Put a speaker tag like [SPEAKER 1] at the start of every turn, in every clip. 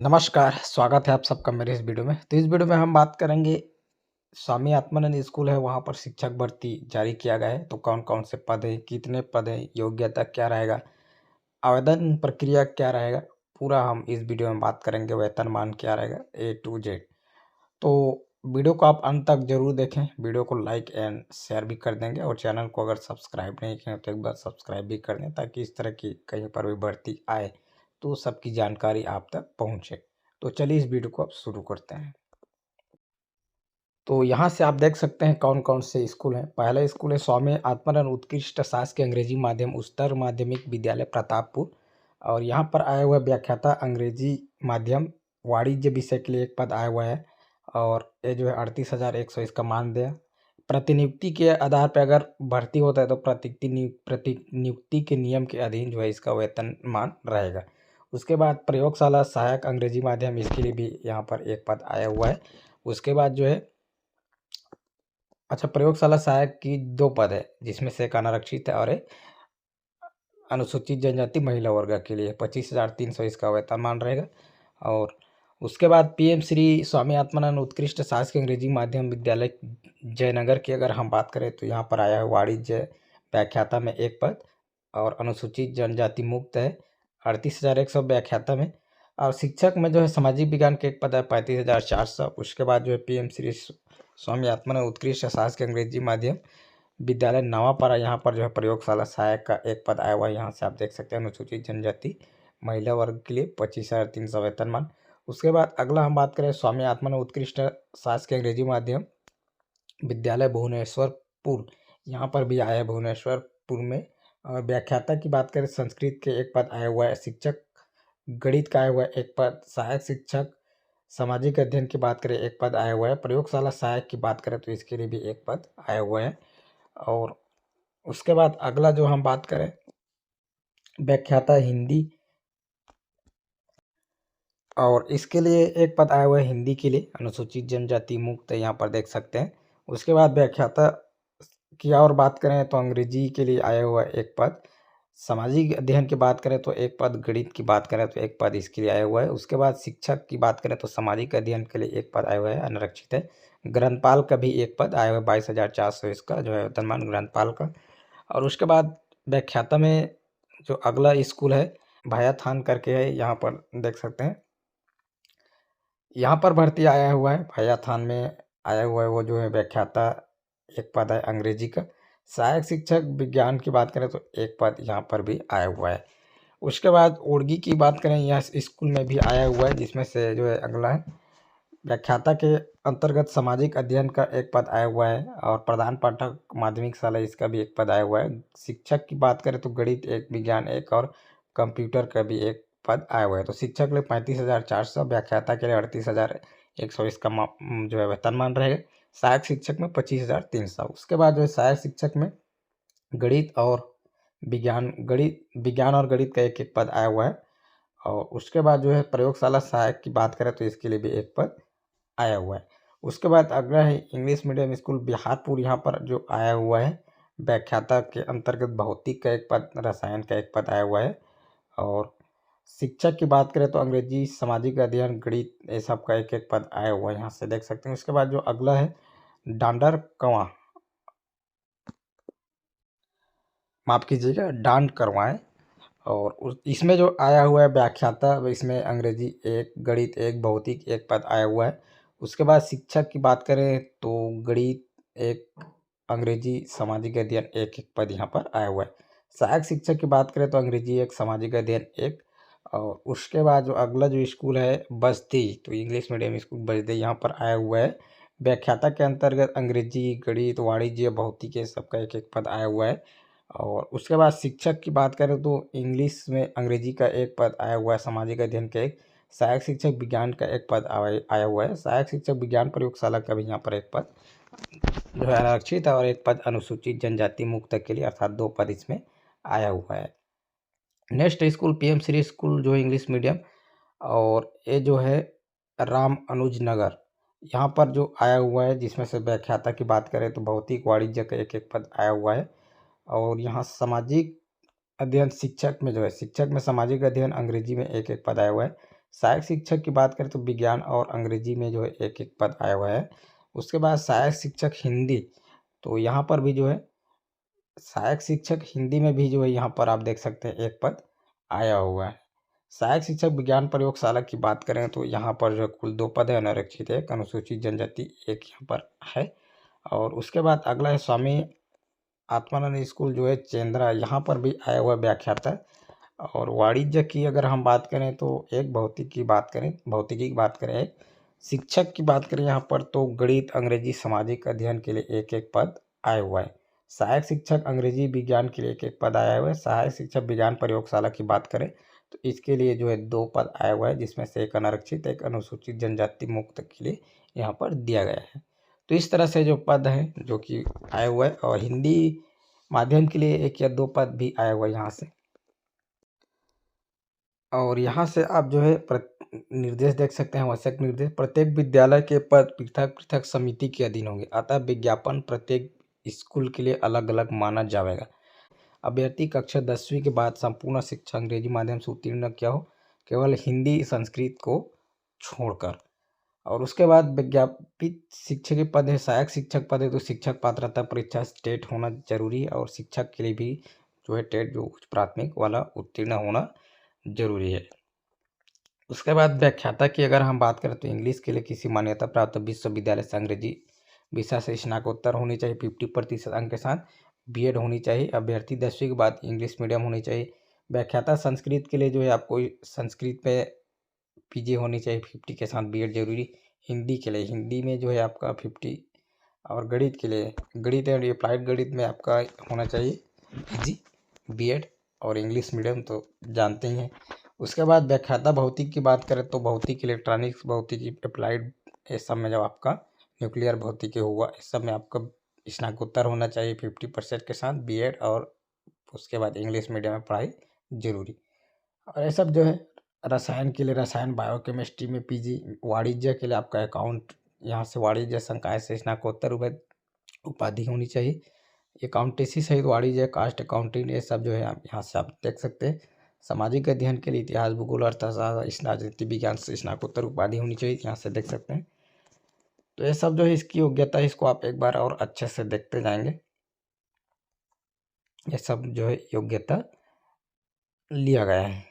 [SPEAKER 1] नमस्कार, स्वागत है आप सबका मेरे इस वीडियो में। तो इस वीडियो में हम बात करेंगे स्वामी आत्मानंद स्कूल है, वहाँ पर शिक्षक भर्ती जारी किया गया है। तो कौन-कौन से पद हैं, कितने पद हैं, योग्यता क्या रहेगा, आवेदन प्रक्रिया क्या रहेगा, पूरा हम इस वीडियो में बात करेंगे। वेतनमान क्या रहेगा, ए टू जेड। तो वीडियो को आप अंत तक ज़रूर देखें। वीडियो को लाइक एंड शेयर भी कर देंगे और चैनल को अगर सब्सक्राइब नहीं किए तो एक बार सब्सक्राइब भी कर दें, ताकि इस तरह की कहीं पर भी भर्ती आए तो सबकी जानकारी आप तक पहुंचे। तो चलिए इस वीडियो को अब शुरू करते हैं। तो यहाँ से आप देख सकते हैं कौन कौन से स्कूल हैं। पहला स्कूल है स्वामी आत्मानंद उत्कृष्ट शासकीय अंग्रेजी माध्यम उच्चतर माध्यमिक विद्यालय प्रतापपुर। और यहाँ पर आया हुआ व्याख्याता अंग्रेजी माध्यम वाणिज्य विषय के लिए एक पद आया हुआ है। और ये जो है 38,100 इसका मानदेय। प्रतिनियुक्ति के आधार पर अगर भर्ती होता है तो प्रतिनियुक्ति के नियम के अधीन जो है इसका वेतनमान रहेगा। उसके बाद प्रयोगशाला सहायक अंग्रेजी माध्यम, इसके लिए भी यहाँ पर एक पद आया हुआ है। उसके बाद जो है प्रयोगशाला सहायक की 2 पद है, जिसमें से एक अनारक्षित है और एक अनुसूचित जनजाति महिला वर्ग के लिए 25,300 इसका वेतनमान रहेगा। और उसके बाद पीएम श्री स्वामी आत्मानंद उत्कृष्ट शासकीय अंग्रेजी माध्यम विद्यालय जयनगर की अगर हम बात करें तो यहाँ पर आया है वाणिज्य व्याख्याता में एक पद। और अनुसूचित जनजाति मुक्त है 38,100 व्याख्याता में। और शिक्षक में जो है सामाजिक विज्ञान के एक पद है 35,400। उसके बाद जो है पीएम श्री स्वामी आत्मानंद उत्कृष्ट शासकीय अंग्रेजी माध्यम विद्यालय नवापारा, यहाँ पर जो है प्रयोगशाला सहायक का एक पद आया हुआ है। यहाँ से आप देख सकते हैं अनुसूचित जनजाति महिला वर्ग के लिए 25,300 वेतनमान। उसके बाद अगला हम बात करें स्वामी आत्मानंद उत्कृष्ट शासकीय अंग्रेजी माध्यम विद्यालय भुवनेश्वरपुर, यहाँ पर भी आया है भुवनेश्वरपुर में। और व्याख्याता की बात करें संस्कृत के एक पद आया हुआ है। शिक्षक गणित का आया हुआ है एक पद। सहायक शिक्षक सामाजिक अध्ययन की बात करें एक पद आया हुआ है। प्रयोगशाला सहायक की बात करें तो इसके लिए भी एक पद आया हुआ है। और उसके बाद अगला जो हम बात करें व्याख्याता हिंदी, और इसके लिए एक पद आया हुआ है हिंदी के लिए, अनुसूचित जनजाति मुक्त है, यहाँ पर देख सकते हैं। उसके बाद व्याख्याता की और बात करें तो अंग्रेजी के लिए आया हुआ है एक पद। सामाजिक अध्ययन की बात करें तो एक पद, गणित की बात करें तो एक पद इसके लिए आया हुआ है। उसके बाद शिक्षक की बात करें तो सामाजिक अध्ययन के लिए एक पद आया हुआ है, अनारक्षित है। ग्रंथपाल का भी एक पद आया हुआ है 22,400 इसका जो है वेतनमान ग्रंथपाल का। और उसके बाद व्याख्याता में जो अगला स्कूल है भाया थान करके है, यहाँ पर देख सकते हैं। यहाँ पर भर्ती आया हुआ है भाया थान में आया हुआ है, वो जो है व्याख्याता एक पद है अंग्रेजी का। सहायक शिक्षक विज्ञान की बात करें तो एक पद यहाँ पर भी आया हुआ है। उसके बाद उर्गी की बात करें, यह स्कूल में भी आया हुआ है, जिसमें से जो है अगला है व्याख्याता के अंतर्गत सामाजिक अध्ययन का एक पद आया हुआ है। और प्रधान पाठक माध्यमिक शाला, इसका भी एक पद आया हुआ है। शिक्षक की बात करें तो गणित एक, विज्ञान एक और कंप्यूटर का भी एक पद आया हुआ है। तो शिक्षक के लिए 35,400, व्याख्याता के लिए 38,100 इसका जो है वेतनमान रहेगा। सहायक शिक्षक में 25,300। उसके बाद जो है सहायक शिक्षक में गणित और विज्ञान और गणित का एक एक पद आया हुआ है। और उसके बाद जो है प्रयोगशाला सहायक की बात करें तो इसके लिए भी एक पद आया हुआ है। उसके बाद अगला है इंग्लिश मीडियम स्कूल बिहारपुर, यहाँ पर जो आया हुआ है व्याख्याता के अंतर्गत भौतिक का एक पद, रसायन का एक पद आया हुआ है। और शिक्षक की बात करें तो अंग्रेजी, सामाजिक अध्ययन, गणित, ये सब का एक एक पद आया हुआ है, यहाँ से देख सकते हैं। उसके बाद जो अगला है डांडर कंवा, माफ़ कीजिएगा डांड करवाएं। और उस इसमें जो आया हुआ है व्याख्याता, इसमें अंग्रेजी एक, गणित एक, भौतिक एक पद आया हुआ है। उसके बाद शिक्षक की बात करें तो गणित एक, अंग्रेजी, सामाजिक अध्ययन एक एक पद यहाँ पर आया हुआ है। सहायक शिक्षक की बात करें तो अंग्रेजी एक, सामाजिक अध्ययन एक। और उसके बाद जो अगला जो स्कूल है बस्ती, तो इंग्लिश मीडियम स्कूल बस्ती, यहाँ पर आया हुआ है व्याख्याता के अंतर्गत अंग्रेजी, गणित, वाणिज्य, भौतिक, ये सबका एक एक पद आया हुआ है। और उसके बाद शिक्षक की बात करें तो इंग्लिश में अंग्रेजी का एक पद आया हुआ है, सामाजिक अध्ययन का एक। सहायक शिक्षक विज्ञान का एक पद आया हुआ है। सहायक शिक्षक विज्ञान प्रयोगशाला का भी यहाँ पर एक पद जो है आरक्षित है। और एक पद अनुसूचित जनजाति मुक्त के लिए, अर्थात 2 पद इसमें आया हुआ है। Next school PM Shri school जो है इंग्लिश मीडियम, और ये जो है राम अनुज नगर, यहाँ पर जो आया हुआ है, जिसमें से व्याख्याता की बात करें तो भौतिक, वाणिज्य का एक एक पद आया हुआ है। और यहाँ सामाजिक अध्ययन शिक्षक में जो है, शिक्षक में सामाजिक अध्ययन अंग्रेजी में एक एक पद आया हुआ है। सहायक शिक्षक की बात करें तो विज्ञान और अंग्रेजी में जो है एक एक पद आया हुआ है। उसके बाद सहायक शिक्षक हिंदी, तो यहाँ पर भी जो है सहायक शिक्षक हिंदी में भी जो है यहाँ पर आप देख सकते हैं एक पद आया हुआ है। सहायक शिक्षक विज्ञान प्रयोगशाला की बात करें तो यहाँ पर जो है कुल 2 पद है, अनारक्षित एक, अनुसूचित जनजाति एक यहाँ पर है। और उसके बाद अगला है स्वामी आत्मानंद स्कूल जो है चेंद्रा, यहाँ पर भी आया हुआ व्याख्याता। और वाणिज्य की अगर हम बात करें तो एक भौतिकी की बात करें, एक शिक्षक की बात करें यहाँ पर तो गणित अंग्रेजी सामाजिक अध्ययन के लिए एक एक पद आया हुआ है। सहायक शिक्षक अंग्रेजी विज्ञान के लिए एक एक पद आया हुआ है। सहायक शिक्षक विज्ञान प्रयोगशाला की बात करें तो इसके लिए जो है 2 पद आया हुआ है, जिसमें से एक अनारक्षित एक अनुसूचित जनजाति मुक्त के लिए यहाँ पर दिया गया है। तो इस तरह से जो पद है जो कि आया हुआ है, और हिंदी माध्यम के लिए 1 या 2 पद भी आया हुआ है यहाँ से। और यहाँ से आप जो है निर्देश देख सकते हैं, आवश्यक निर्देश। प्रत्येक विद्यालय के पद पृथक पृथक समिति के अधीन होंगे, अतः विज्ञापन प्रत्येक स्कूल के लिए अलग अलग माना जाएगा। अभ्यर्थी कक्षा 10वीं के बाद संपूर्ण शिक्षा अंग्रेजी माध्यम से उत्तीर्ण किया हो, केवल हिंदी संस्कृत को छोड़कर। और उसके बाद विज्ञापित शिक्षक के पद है, सहायक शिक्षक पद है तो शिक्षक पात्रता परीक्षा टेट होना जरूरी है, और शिक्षक के लिए भी जो है टेट जो उच्च प्राथमिक वाला उत्तीर्ण होना जरूरी है। उसके बाद व्याख्याता की अगर हम बात करें तो इंग्लिश के लिए किसी मान्यता प्राप्त विश्वविद्यालय से अंग्रेजी विषय से स्नातकोत्तर होनी चाहिए 50% अंक के साथ, बीएड होनी चाहिए। अभ्यर्थी 10वीं के बाद इंग्लिश मीडियम होनी चाहिए। व्याख्याता संस्कृत के लिए जो है आपको संस्कृत पे पीजी होनी चाहिए 50 के साथ, बीएड जरूरी। हिंदी के लिए हिंदी में जो है आपका 50, और गणित के लिए गणित एंड अप्लाइड गणित में आपका होना चाहिए पीजी, बीएड और इंग्लिश मीडियम तो जानते ही हैं। उसके बाद व्याख्याता भौतिक की बात करें तो भौतिक इलेक्ट्रॉनिक्स भौतिक अप्लाइड इस सब में जब आपका न्यूक्लियर भौतिकी हुआ इस सब में आपका स्नातकोत्तर होना चाहिए 50% के साथ, बीएड, और उसके बाद इंग्लिश मीडियम में पढ़ाई जरूरी। और ये सब जो है रसायन के लिए रसायन बायोकेमिस्ट्री में पीजी, वाणिज्य के लिए आपका अकाउंट यहाँ से वाणिज्य संकाय से स्नातकोत्तर उपाधि होनी चाहिए। अकाउंटेंसी सहित वाणिज्य कास्ट अकाउंटिंग ये सब जो है आप यहाँ से आप देख सकते हैं। सामाजिक अध्ययन के लिए इतिहास भूगोल अर्थशास्त्र राजनीति विज्ञान से स्नातकोत्तर उपाधि होनी चाहिए, यहाँ से देख सकते हैं। तो ये सब जो है इसकी योग्यता है, इसको आप एक बार और अच्छे से देखते जाएंगे। ये सब जो है योग्यता लिया गया है।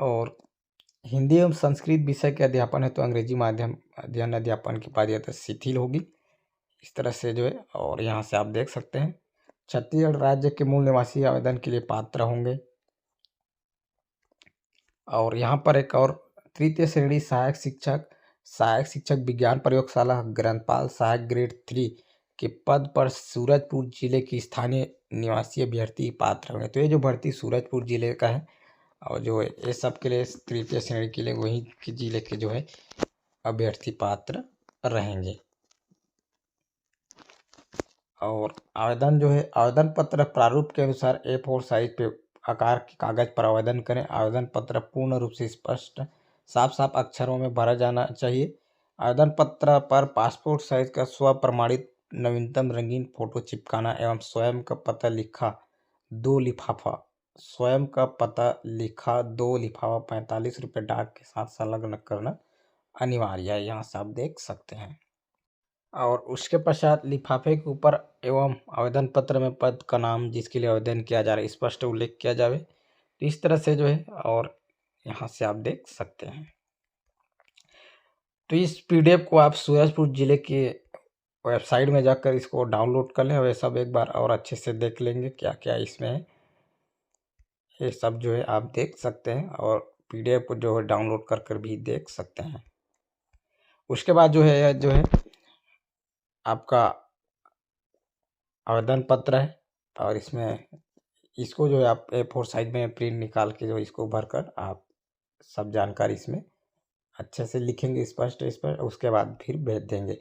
[SPEAKER 1] और हिंदी एवं संस्कृत विषय के अध्यापन है तो अंग्रेजी माध्यम अध्ययन अध्यापन की बाध्यता शिथिल होगी, इस तरह से जो है। और यहाँ से आप देख सकते हैं छत्तीसगढ़ राज्य के मूल निवासी आवेदन के लिए पात्र होंगे। और यहाँ पर एक और तृतीय श्रेणी सहायक शिक्षक विज्ञान प्रयोगशाला ग्रंथपाल सहायक ग्रेड 3 के पद पर सूरजपुर जिले की स्थानीय निवासी अभ्यर्थी पात्र होंगे। तो ये जो भर्ती सूरजपुर जिले का है, और जो है ये सब के लिए तृतीय श्रेणी के लिए वहीं के जिले के जो है अभ्यर्थी पात्र रहेंगे। और आवेदन जो है आवेदन पत्र प्रारूप के अनुसार A4 साइज पे आकार के कागज पर आवेदन करें। आवेदन पत्र पूर्ण रूप से स्पष्ट साफ साफ अक्षरों में भरा जाना चाहिए। आवेदन पत्र पर पासपोर्ट साइज का स्व प्रमाणित नवीनतम रंगीन फोटो चिपकाना एवं स्वयं का पता लिखा 2 लिफाफा 45 रुपये डाक के साथ संलग्न करना अनिवार्य है, यहाँ से आप देख सकते हैं। और उसके पश्चात लिफाफे के ऊपर एवं आवेदन पत्र में पद का नाम जिसके लिए आवेदन किया जा रहा है स्पष्ट उल्लेख किया जाए। तो इस तरह से जो है, और यहाँ से आप देख सकते हैं। तो इस पीडीएफ को आप सूरजपुर जिले के वेबसाइट में जाकर इसको डाउनलोड कर लें, और ये सब एक बार और अच्छे से देख लेंगे क्या क्या इसमें है। ये सब जो है आप देख सकते हैं, और पीडीएफ को जो है डाउनलोड कर भी देख सकते हैं। उसके बाद जो है आपका आवेदन पत्र है, और इसको जो है आप A4 साइज में प्रिंट निकाल के जो इसको भरकर आप सब जानकारी इसमें अच्छे से लिखेंगे स्पष्ट इस पर, उसके बाद फिर भेज देंगे।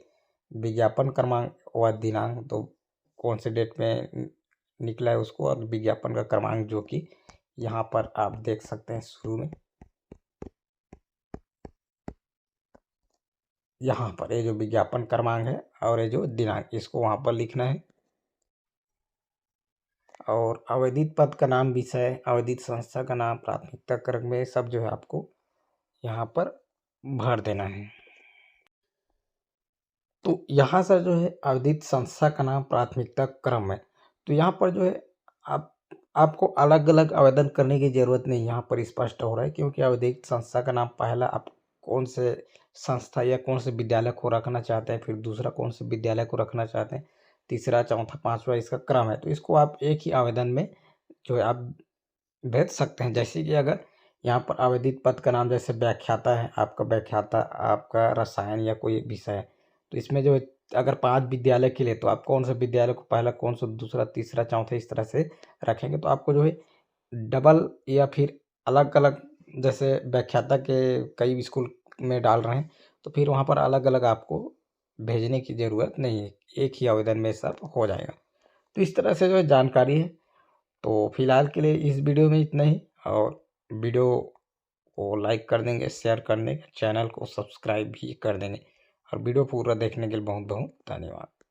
[SPEAKER 1] विज्ञापन क्रमांक व दिनांक तो कौन से डेट में निकला है उसको, और विज्ञापन का क्रमांक जो कि यहाँ पर आप देख सकते हैं शुरू में यहाँ पर ये जो विज्ञापन क्रमांक है और ये जो दिनांक, इसको वहाँ पर लिखना है। और आवेदित पद का नाम, विषय, आवेदित संस्था का नाम, प्राथमिकता क्रम में सब जो है आपको यहाँ पर भर देना है। तो यहाँ से जो है आवेदित संस्था का नाम, प्राथमिकता क्रम है, तो यहाँ पर जो है आपको अलग अलग आवेदन करने की ज़रूरत नहीं, यहाँ पर स्पष्ट हो रहा है, क्योंकि आवेदित संस्था का नाम पहला आप कौन से संस्था या कौन से विद्यालय को रखना चाहते हैं, फिर दूसरा कौन से विद्यालय को रखना चाहते हैं, तीसरा, चौथा, पांचवा, इसका क्रम है। तो इसको आप एक ही आवेदन में जो है आप भेज सकते हैं। जैसे कि अगर यहाँ पर आवेदित पद का नाम जैसे व्याख्याता है, आपका व्याख्याता आपका रसायन या कोई विषय है, तो इसमें जो है अगर 5 विद्यालय के लिए, तो आप कौन सा विद्यालय को पहला, कौन सा दूसरा, तीसरा, चौथा, इस तरह से रखेंगे। तो आपको जो है डबल या फिर अलग अलग, जैसे व्याख्याता के कई स्कूल में डाल रहे हैं, तो फिर वहाँ पर अलग अलग आपको भेजने की ज़रूरत नहीं है, एक ही आवेदन में सब हो जाएगा। तो इस तरह से जो है जानकारी है। तो फिलहाल के लिए इस वीडियो में इतना ही, और वीडियो को लाइक कर देंगे, शेयर कर देंगे, चैनल को सब्सक्राइब भी कर देंगे, और वीडियो पूरा देखने के लिए बहुत बहुत धन्यवाद।